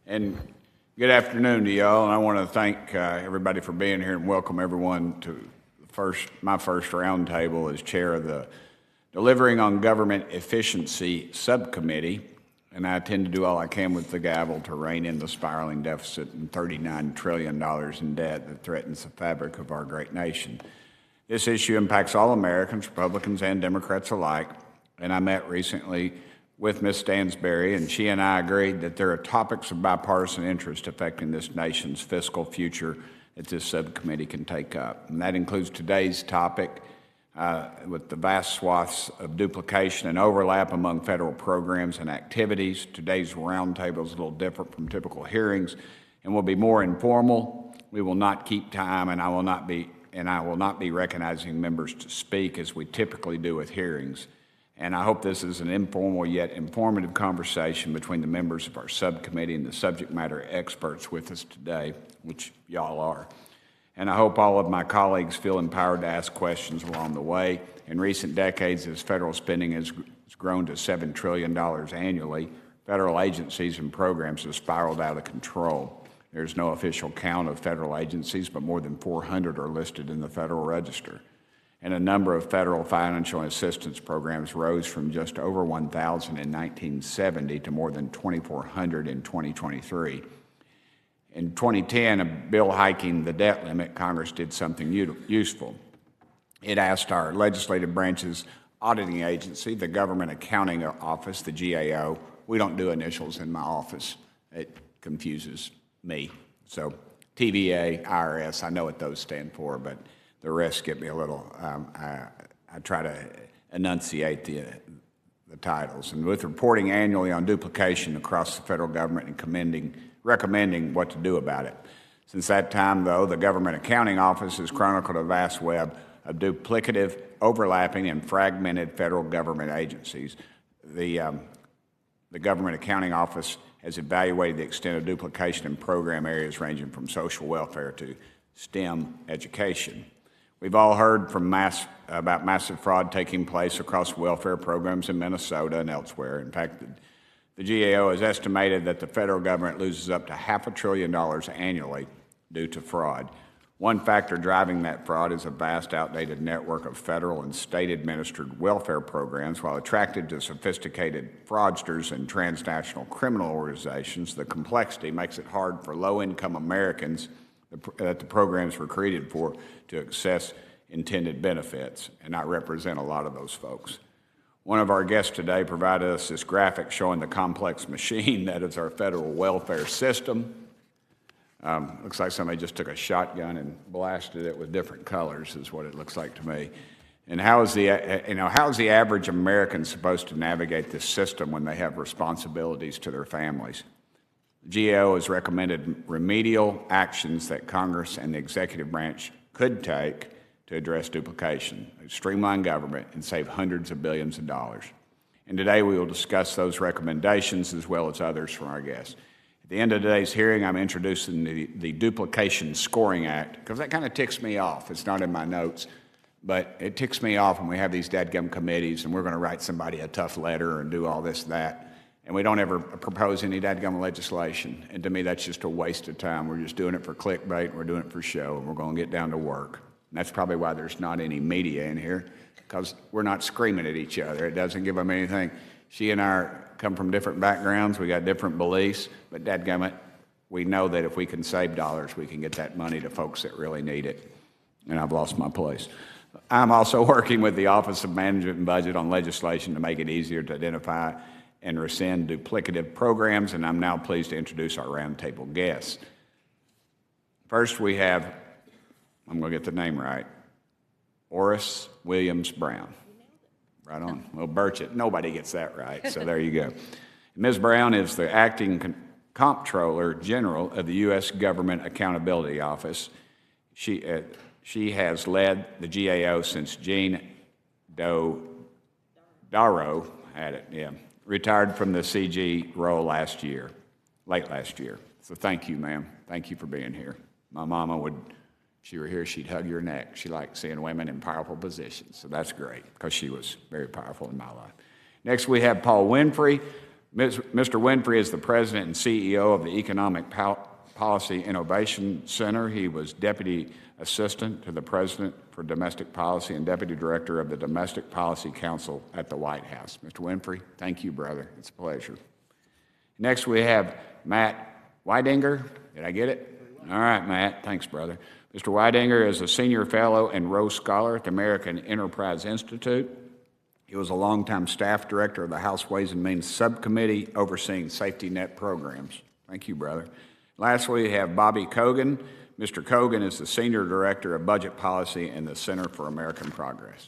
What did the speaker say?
And good afternoon to y'all, and I want to thank everybody for being here and welcome everyone to my first roundtable as chair of the Delivering on Government Efficiency Subcommittee, and I intend to do all I can with the gavel to rein in the spiraling deficit and $39 trillion in debt that threatens the fabric of our great nation. This issue impacts all Americans, Republicans and Democrats alike, and I met recently with Ms. Stansberry, and she and I agreed that there are topics of bipartisan interest affecting this nation's fiscal future that this subcommittee can take up. And that includes today's topic with the vast swaths of duplication and overlap among federal programs and activities. Today's roundtable is a little different from typical hearings and will be more informal. We will not keep time, and I will not be recognizing members to speak as we typically do with hearings. And I hope this is an informal yet informative conversation between the members of our subcommittee and the subject matter experts with us today, which y'all are. And I hope all of my colleagues feel empowered to ask questions along the way. In recent decades, as federal spending has grown to $7 trillion annually, federal agencies and programs have spiraled out of control. There's no official count of federal agencies, but more than 400 are listed in the Federal Register. And a number of federal financial assistance programs rose from just over 1,000 in 1970 to more than 2,400 in 2023. In 2010, a bill hiking the debt limit, Congress did something useful. It asked our legislative branch's auditing agency, the Government Accounting Office, the GAO. We don't do initials in my office. It confuses me. So TVA, IRS, I know what those stand for, but the rest get me a little, I try to enunciate the titles. And with reporting annually on duplication across the federal government and recommending what to do about it. Since that time, though, the Government Accounting Office has chronicled a vast web of duplicative, overlapping, and fragmented federal government agencies. The Government Accounting Office has evaluated the extent of duplication in program areas ranging from social welfare to STEM education. We've all heard about massive fraud taking place across welfare programs in Minnesota and elsewhere. In fact, the GAO has estimated that the federal government loses up to $500 billion annually due to fraud. One factor driving that fraud is a vast, outdated network of federal and state-administered welfare programs. While attracted to sophisticated fraudsters and transnational criminal organizations, the complexity makes it hard for low-income Americans that the programs were created for to access intended benefits, and I represent a lot of those folks. One of our guests today provided us this graphic showing the complex machine that is our federal welfare system. Looks like somebody just took a shotgun and blasted it with different colors is what it looks like to me. And how is the average American supposed to navigate this system when they have responsibilities to their families? The GAO has recommended remedial actions that Congress and the executive branch could take to address duplication, streamline government, and save hundreds of billions of dollars. And today we will discuss those recommendations as well as others from our guests. At the end of today's hearing, I'm introducing the Duplication Scoring Act, because that kind of ticks me off. It's not in my notes, but it ticks me off when we have these dadgum committees and we're going to write somebody a tough letter and do all this, that, and we don't ever propose any dadgum legislation. And to me, that's just a waste of time. We're just doing it for clickbait, we're doing it for show, and we're going to get down to work. And that's probably why there's not any media in here, because we're not screaming at each other. It doesn't give them anything. She and I come from different backgrounds, we got different beliefs, but dadgummit, we know that if we can save dollars, we can get that money to folks that really need it. And I've lost my place. I'm also working with the Office of Management and Budget on legislation to make it easier to identify and rescind duplicative programs, and I'm now pleased to introduce our roundtable guests. First, we have, I'm going to get the name right, Oris Williams Brown. Right on. Well, Burchett, nobody gets that right, so there you go. Ms. Brown is the acting Comptroller General of the U.S. Government Accountability Office. She has led the GAO since Jean Darrow retired from the CG role late last year. So thank you, ma'am. Thank you for being here. My mama would, if she were here, she'd hug your neck. She liked seeing women in powerful positions. So that's great, because she was very powerful in my life. Next, we have Paul Winfrey, Mr. Winfrey is the president and CEO of the Economic Policy Innovation Center. He was deputy assistant to the president for domestic policy and deputy director of the Domestic Policy Council at the White House. Mr. Winfrey, thank you, brother. It's a pleasure. Next, we have Matt Weidinger. Did I get it? All right, Matt. Thanks, brother. Mr. Weidinger is a senior fellow and Rose Scholar at the American Enterprise Institute. He was a longtime staff director of the House Ways and Means Subcommittee overseeing safety net programs. Thank you, brother. Lastly, we have Bobby Kogan. Mr. Kogan is the senior director of budget policy in the Center for American Progress.